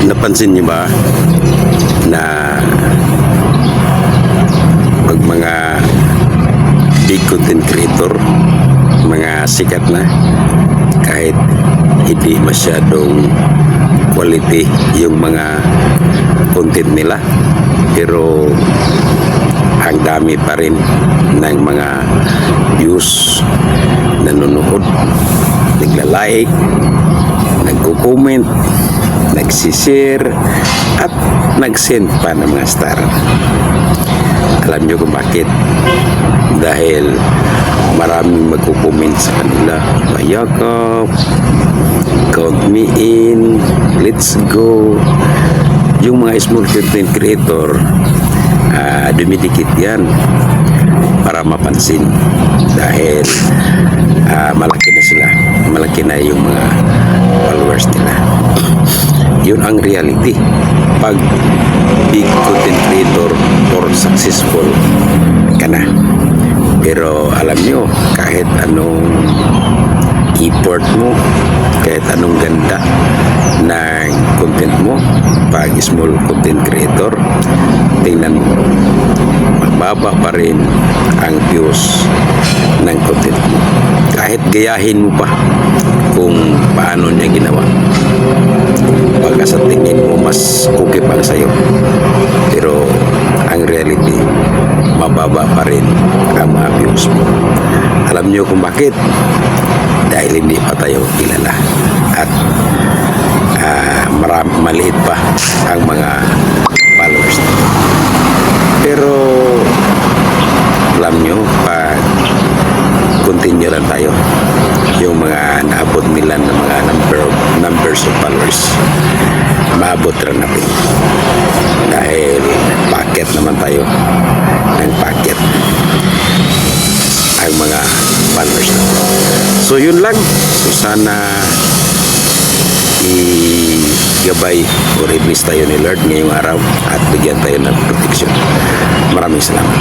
Napansin niyo ba na pag mga big content creator, mga sikat na, kahit hindi masyadong quality yung mga content nila, pero ang dami pa rin ng mga views, nanonood, nagla-like, nagko-comment, nagsishare, at nag-send pa ng mga star. Alam nyo kung bakit? Dahil maraming magko-comment sa kanila, mayakap, count me in, let's go. Yung mga small content creator, dumidikit yan para mapansin, dahil malaki na sila, malaki na yung mga followers nila. Yun ang reality pag big content creator or successful ka na. Pero alam nyo, kahit anong effort mo, kahit anong ganda ng content mo, pag small content creator, tingnan mo, mababa pa rin ang views ng content mo. Kahit gayahin mo pa kung paano niya ginawa, baka sa tingin mo mas okay pang sa'yo, pero ang reality, mababa pa rin ang mga views mo. Alam niyo kung bakit? Dahil hindi pa tayo kilala at maliit pa ang mga followers. Pero alam nyo, pag continue lang tayo, yung mga naabot nila ng mga numbers of followers, maabot rin natin. Dahil packet naman tayo ng packet ang mga followers natin. So yun lang. So sana i-gabay o i-bless tayo ni Lord ngayong araw at bigyan tayo ng protection. Maraming salamat.